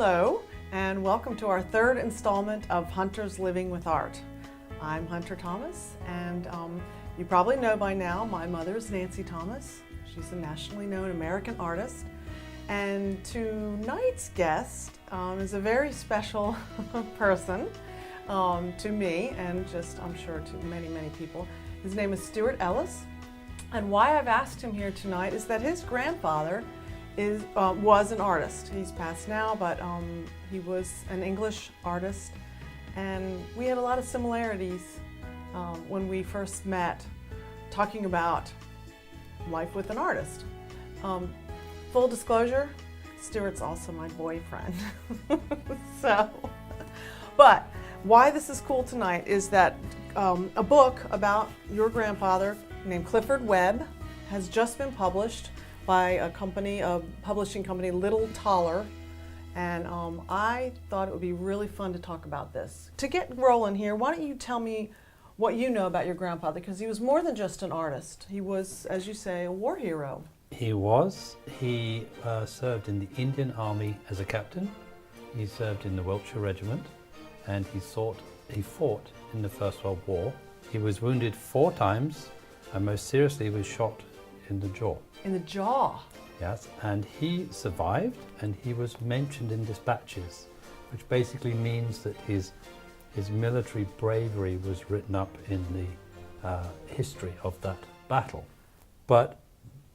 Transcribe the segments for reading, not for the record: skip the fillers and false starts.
Hello, and welcome to our third installment of Hunters Living with Art. I'm Hunter Thomas, and you probably know by now my mother is Nancy Thomas. She's a nationally known American artist. And tonight's guest is a very special person to me, and just I'm sure to many, many people. His name is Stewart Ellis. And why I've asked him here tonight is that his grandfather was an artist. He's passed now, but he was an English artist, and we had a lot of similarities when we first met, talking about life with an artist. Full disclosure, Stewart's also my boyfriend. But why this is cool tonight is that a book about your grandfather named Clifford Webb has just been published by a publishing company, Little Taller, and I thought it would be really fun to talk about this. To get rolling here, why don't you tell me what you know about your grandfather, because he was more than just an artist. He was, as you say, a war hero. He was. He served in the Indian Army as a captain. He served in the Wiltshire Regiment, and he fought in the First World War. He was wounded 4 times, and most seriously was shot in the jaw. In the jaw? Yes, and he survived, and he was mentioned in dispatches, which basically means that his military bravery was written up in the history of that battle. But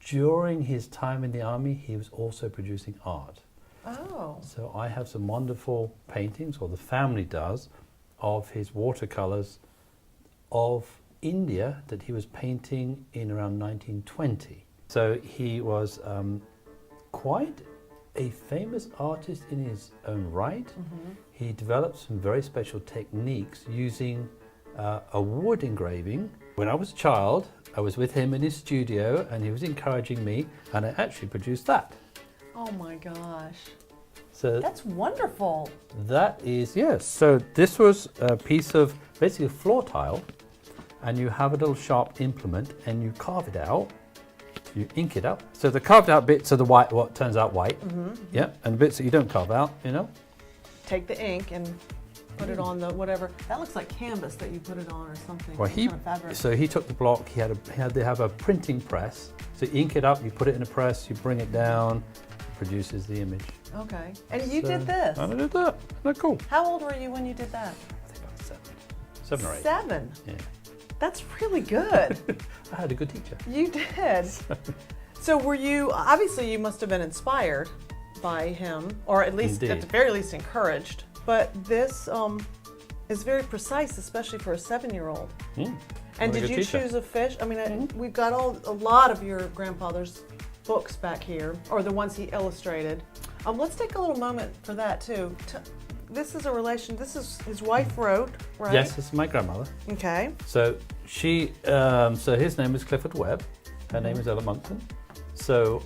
during his time in the army, he was also producing art. Oh. So I have some wonderful paintings, or the family does, of his watercolors of India that he was painting in around 1920. So he was quite a famous artist in his own right. Mm-hmm. He developed some very special techniques using a wood engraving. When I was a child, I was with him in his studio, and he was encouraging me, and I actually produced that. Oh my gosh. So that's wonderful. That is, yes. So this was a piece of basically a floor tile, and you have a little sharp implement, and you carve it out. You ink it up. So the carved out bits are the white, what turns out white. Mm-hmm. Yeah, and the bits that you don't carve out, Take the ink and put it on the whatever. That looks like canvas that you put it on or something. Well, he took the block. He had to have a printing press. So you ink it up, you put it in a press, you bring it down, it produces the image. Okay. And you did this? I did that. Isn't that cool? How old were you when you did that? I think about 7 or 8. 7? Yeah. That's really good. I had a good teacher. You did. So were you, obviously you must have been inspired by him, or at least, Indeed. at the very least encouraged. But this is very precise, especially for a 7-year-old. And did you choose a fish? I mean, we've got a lot of your grandfather's books back here, or the ones he illustrated. Let's take a little moment for that too. This is a relation, this is his wife wrote, right? Yes, this is my grandmother. Okay. So so his name is Clifford Webb, her name is Ella Monkton. So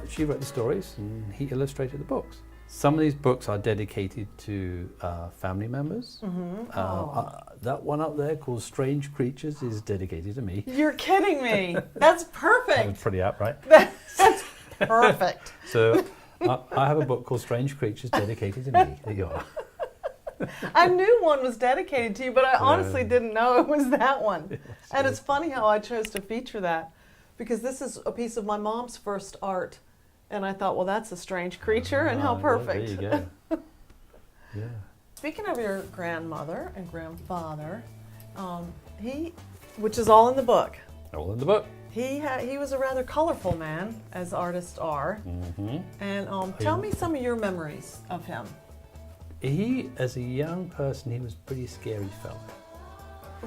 she wrote the stories and he illustrated the books. Some of these books are dedicated to family members. That one up there called Strange Creatures is dedicated to me. You're kidding me. That's perfect. That's pretty apt, right? That's perfect. So I have a book called Strange Creatures dedicated to me. There you are. I knew one was dedicated to you, but I honestly didn't know it was that one. And it's funny how I chose to feature that, because this is a piece of my mom's first art, and I thought, well, that's a strange creature, and how perfect. There you go. Yeah. Speaking of your grandmother and grandfather, which is all in the book. All in the book. He was a rather colorful man, as artists are. Mm-hmm. And tell me some of your memories of him. He, as a young person, he was a pretty scary fellow.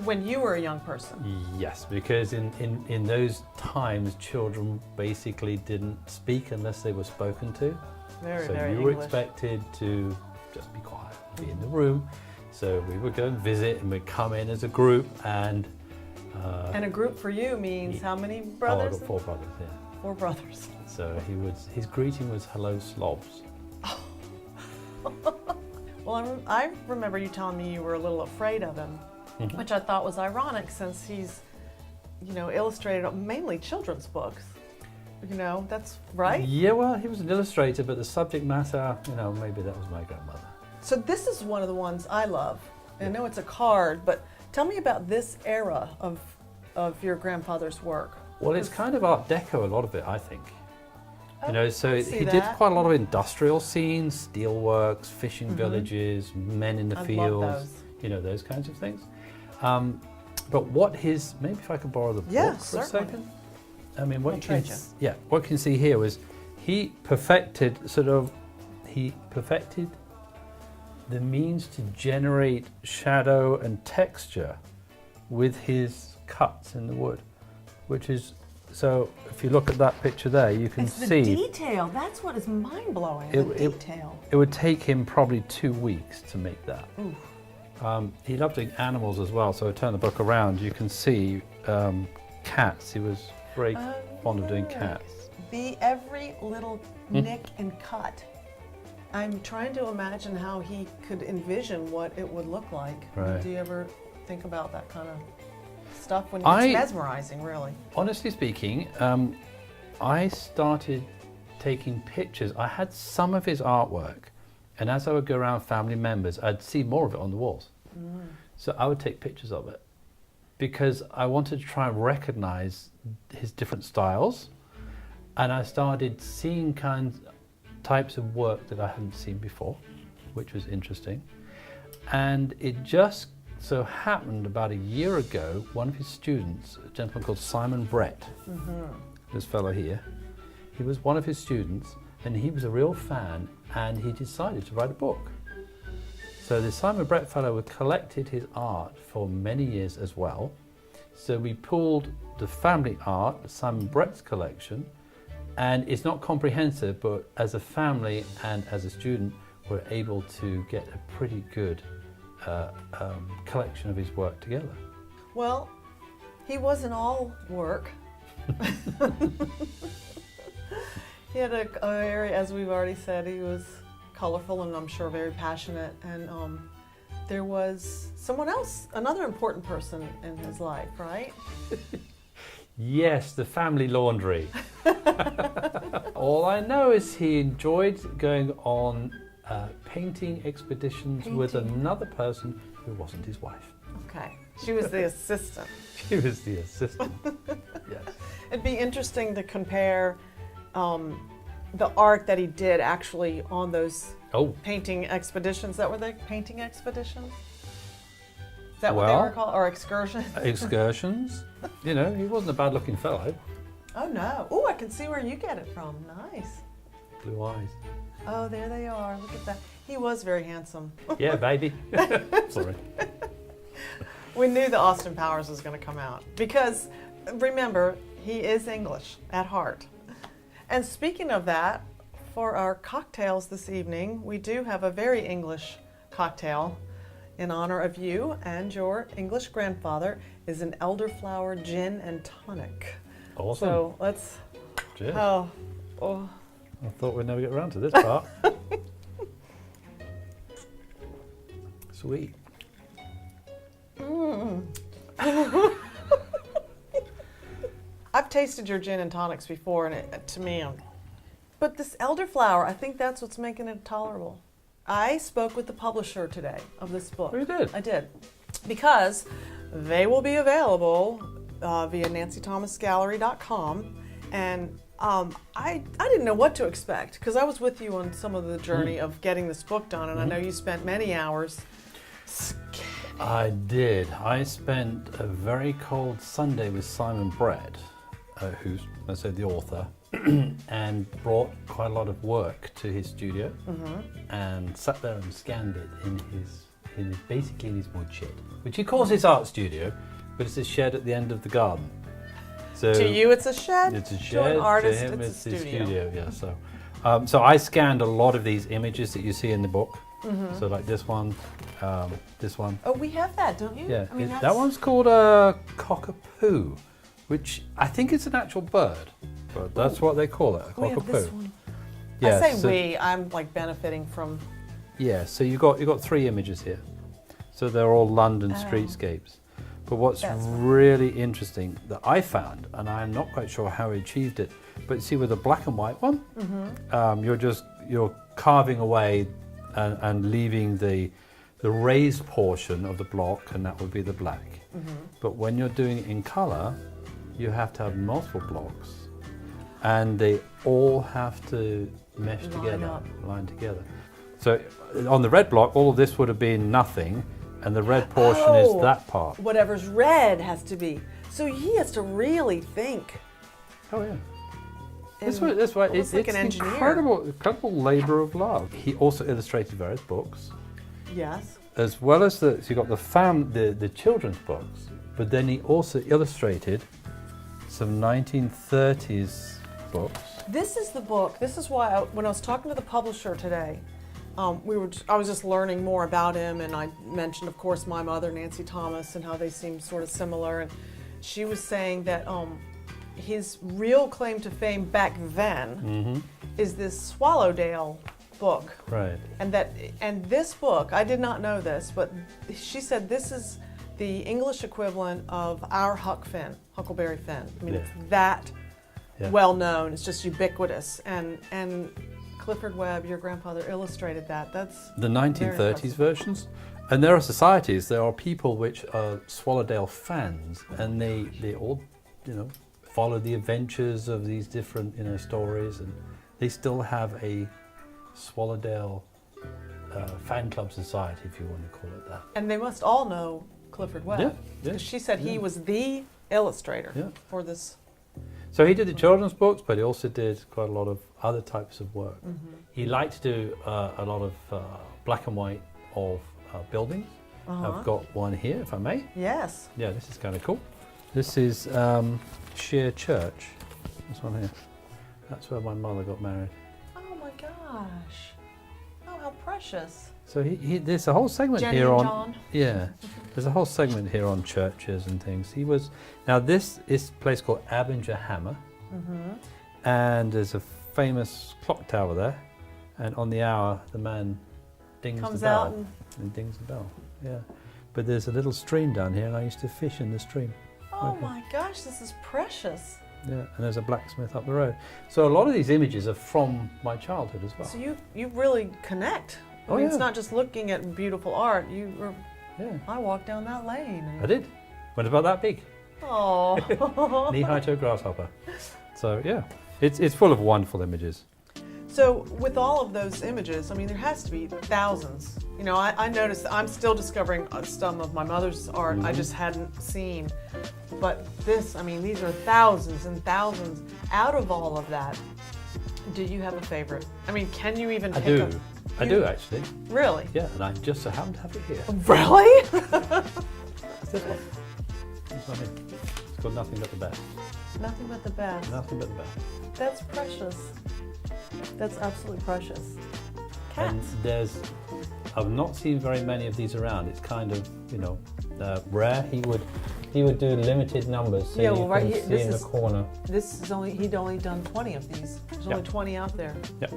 When you were a young person? Yes, because in those times, children basically didn't speak unless they were spoken to. Very you English. were expected to just be quiet, be in the room. So we would go and visit, and we'd come in as a group, and a group for you means how many brothers? Oh, I've got 4 brothers, yeah. 4 brothers. So his greeting was "Hello, slobs." Well, I remember you telling me you were a little afraid of him, which I thought was ironic, since he's, illustrated mainly children's books. you know, that's right? Yeah, well, he was an illustrator, but the subject matter, you know, maybe that was my grandmother. So this is one of the ones I love. I know it's a card, but tell me about this era of your grandfather's work. Well, it's kind of Art Deco, a lot of it, I think. Oh, You know, so I see he did that. quite a lot of industrial scenes, steelworks, fishing villages, men in the I fields, love those. you know, those kinds of things. But what his, maybe if I could borrow the book for a certainly. second. I mean, what I'll you can, trade you. yeah, what you can see here was he perfected the means to generate shadow and texture with his cuts in the wood, which is, so if you look at that picture there, you can It's the see detail. That's what is mind-blowing, the detail. it would take him probably 2 weeks to make that. Ooh. He loved doing animals as well, so I turn the book around, you can see cats. He was very fond of doing cats. Every little nick and cut. I'm trying to imagine how he could envision what it would look like. Right. Do you ever think about that kind of stuff when it's mesmerizing, really? Honestly speaking, I started taking pictures. I had some of his artwork, and as I would go around family members, I'd see more of it on the walls. So I would take pictures of it because I wanted to try and recognize his different styles, and I started seeing types of work that I hadn't seen before, which was interesting. And it just so happened about a year ago, one of his students, a gentleman called Simon Brett, this fellow here, he was one of his students, and he was a real fan, and he decided to write a book. So the Simon Brett fellow had collected his art for many years as well. So we pulled the family art, Simon Brett's collection, and it's not comprehensive, but as a family and as a student, we're able to get a pretty good collection of his work together. Well, he wasn't all work. He had a area, as we've already said, he was colorful and I'm sure very passionate. And there was someone else, another important person in his life, right? Yes, the family laundry. All I know is he enjoyed going on painting expeditions with another person who wasn't his wife. Okay, she was the assistant. She was the assistant, yes. It'd be interesting to compare the art that he did actually on those painting expeditions. Were they painting expeditions? Is that what they were called? Or excursions? Excursions. You know, he wasn't a bad-looking fellow. Oh, no. Oh, I can see where you get it from. Nice. Blue eyes. Oh, there they are. Look at that. He was very handsome. Yeah, baby. Sorry. We knew the Austin Powers was going to come out because, remember, he is English at heart. And speaking of that, for our cocktails this evening, we do have a very English cocktail in honor of you and your English grandfather. Is an Elderflower Gin and Tonic. Awesome. So let's. Cheers. Oh. I thought we'd never get around to this part. Sweet. I've tasted your gin and tonics before, and to me, but this elderflower, I think that's what's making it tolerable. I spoke with the publisher today of this book. Oh, you did? I did, because they will be available via nancythomasgallery.com, and I didn't know what to expect because I was with you on some of the journey of getting this book done, and I know you spent many hours. I did. I spent a very cold Sunday with Simon Brett, who's, I said, the author, and brought quite a lot of work to his studio, and sat there and scanned it basically in his wood shed, which he calls his art studio, but it's a shed at the end of the garden. So to you, it's a shed. It's a shed. To an artist, to him, it's a his studio. Yeah. So I scanned a lot of these images that you see in the book. So like this one, this one. Oh, we have that, don't you? Yeah, I mean, that one's called a cockapoo, which I think is an actual bird, but that's what they call it, a We have cockapoo. this one. Yeah, I say we. I'm like benefiting from. Yeah, so you got 3 images here. So they're all London streetscapes. But what's really interesting that I found, and I'm not quite sure how he achieved it, But see, with a black and white one, you're carving away and leaving the raised portion of the block, and that would be the black. But when you're doing it in color, you have to have multiple blocks, and they all have to mesh together, line together. So on the red block, all of this would have been nothing, and the red portion is that part. Whatever's red has to be. So he has to really think. Oh yeah. That's why it's like an engineer. Incredible labor of love. He also illustrated various books. Yes. As well as so you got the children's books, but then he also illustrated some 1930s books. This is the book. This is why when I was talking to the publisher today, I was just learning more about him, and I mentioned, of course, my mother, Nancy Thomas, and how they seem sort of similar. And she was saying that his real claim to fame back then is this Swallowdale book. Right. And this book, I did not know this, but she said this is the English equivalent of our Huckleberry Finn. I mean, it's that well known. It's just ubiquitous. And Clifford Webb, your grandfather, illustrated that. That's the 1930s versions. And there are societies, there are people which are Swallowdale fans, and they all, follow the adventures of these different, stories, and they still have a Swallowdale fan club society, if you want to call it that. And they must all know Clifford Webb. Yeah. She said he was the illustrator for this. So he did the children's books, but he also did quite a lot of other types of work. He liked to do a lot of black and white of buildings. I've got one here, if I may. Yes. Yeah, this is kind of cool. This is Sheer Church. This one here. That's where my mother got married. Oh my gosh. Oh, how precious. So there's a whole segment Jenny here and on John. Yeah. There's a whole segment here on churches and things. Now this is a place called Abinger Hammer, and there's a famous clock tower there, and on the hour the man dings the bell and dings the bell. Yeah. But there's a little stream down here, and I used to fish in the stream. Oh my gosh, this is precious. Yeah, and there's a blacksmith up the road. So a lot of these images are from my childhood as well. So you really connect. I mean, it's not just looking at beautiful art. I walked down that lane. I did. When it's about that big. Oh. Knee-high to a grasshopper. So yeah, it's full of wonderful images. So with all of those images, I mean, there has to be thousands. I noticed I'm still discovering some of my mother's art I just hadn't seen. But these are thousands and thousands. Out of all of that, do you have a favorite? I mean, can you even pick up? I do actually. Really? Yeah, and I just so happen to have it here. Really? It's this one. This one here. It's called Nothing But the Best. Nothing but the best. Nothing but the best. That's precious. That's absolutely precious. Cats. And I've not seen very many of these around. It's kind of, rare. He would do limited numbers, so you can see in the corner. He'd only done 20 of these. There's only 20 out there. Yep.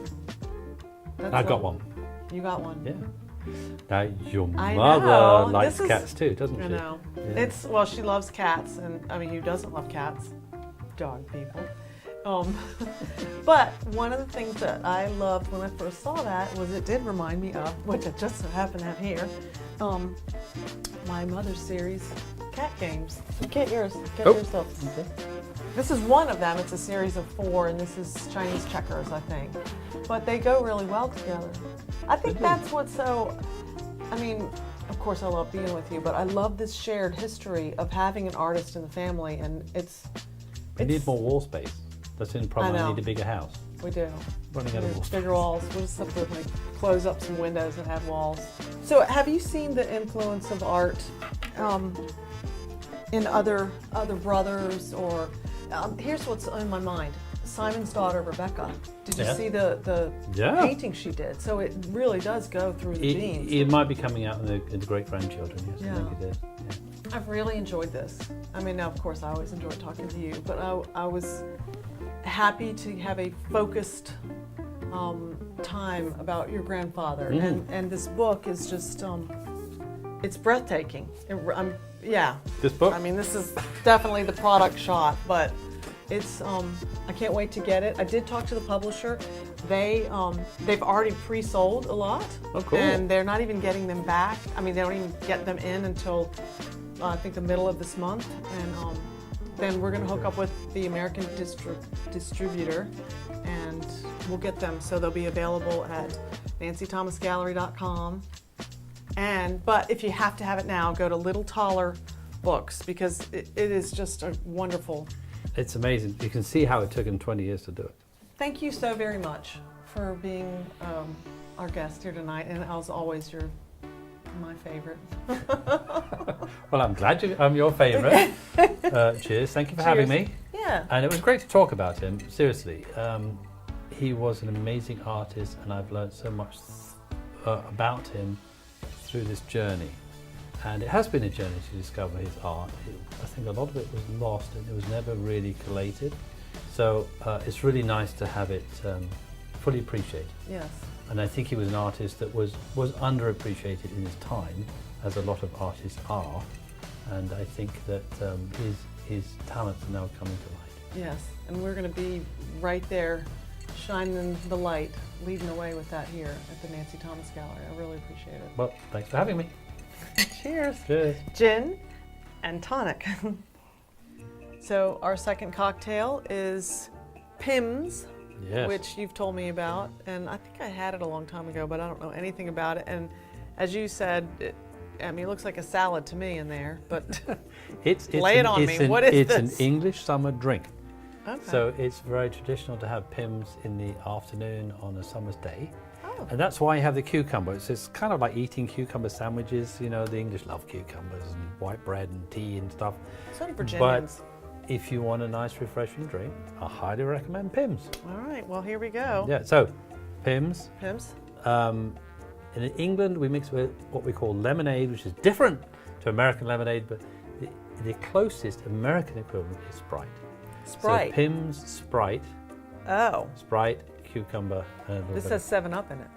I've got one. You got one? Yeah. Now, your mother likes cats too, doesn't she? I know. Yeah. She loves cats, and who doesn't love cats? Dog people. But one of the things that I loved when I first saw that was it did remind me of, which I just so happen to have here, my mother's series, Cat Games. Get yours. Get yourself. Okay. This is one of them. It's a series of 4, and this is Chinese checkers, I think. But they go really well together. I think that's what's so, of course I love being with you, but I love this shared history of having an artist in the family, and We need more wall space. That's the problem. I need a bigger house. We do. Running out of walls. Bigger walls. We'll just have to close up some windows and add walls. So have you seen the influence of art in other brothers, or here's what's in my mind. Simon's daughter, Rebecca. Did you see the painting she did? So it really does go through the genes. It might be coming out in the great-grandchildren, yes, I think it is. Yeah. I've really enjoyed this. Now, of course, I always enjoy talking to you, but I was happy to have a focused time about your grandfather. And this book is just, it's breathtaking. This book? This is definitely the product shot, but It's I can't wait to get it. I did talk to the publisher. They've already pre-sold a lot. Oh, cool. And they're not even getting them back. I mean, they don't even get them in until I think the middle of this month. And then we're going to hook up with the American distributor, and we'll get them. So they'll be available at nancythomasgallery.com. But if you have to have it now, go to Little Taller Books, because it is just a wonderful. It's amazing. You can see how it took him 20 years to do it. Thank you so very much for being our guest here tonight, and as always, you're my favorite. Well, I'm glad I'm your favourite. Cheers. Thank you for having me. Yeah. And it was great to talk about him, seriously. He was an amazing artist, and I've learned so much about him through this journey. And it has been a journey to discover his art. I think a lot of it was lost and it was never really collated. So it's really nice to have it fully appreciated. Yes. And I think he was an artist that was underappreciated in his time, as a lot of artists are. And I think that his talents are now coming to light. Yes, and we're going to be right there, shining the light, leading the way with that here at the Nancy Thomas Gallery. I really appreciate it. Well, thanks for having me. Cheers. Cheers. Gin and tonic. So our second cocktail is Pimms, Yes. which you've told me about, and I think I had it a long time ago, but I don't know anything about it. And as you said, it looks like a salad to me in there, but lay it on me. What is this? It's an English summer drink. Okay. So it's very traditional to have Pimms in the afternoon on a summer's day. Oh. And that's why you have the cucumber. It's kind of like eating cucumber sandwiches. You know, the English love cucumbers and white bread and tea and stuff. So do Virginians. But if you want a nice, refreshing drink, I highly recommend Pimms. All right, well, here we go. Yeah, so Pimms. Pimms. In England, we mix with what we call lemonade, which is different to American lemonade, but the closest American equivalent is Sprite. Sprite. So Pimms, Sprite. Oh. Sprite, cucumber, and a little This bit says 7-Up in it.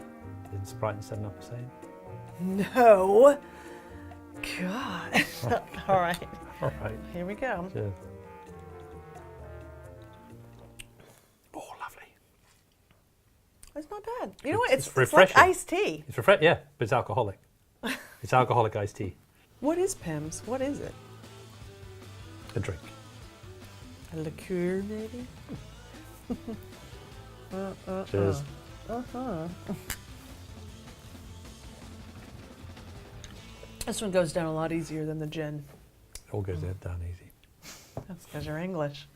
Did Sprite and 7-Up the same? No. God. All right. All right. Here we go. Cheers. Oh, lovely. It's not bad. You know what? It's It's refreshing. like iced tea. It's yeah, but it's alcoholic. It's alcoholic iced tea. What is Pimms? What is it? A drink. A liqueur, maybe? Cheers. This one goes down a lot easier than the gin. It all goes down easy. That's because you're English.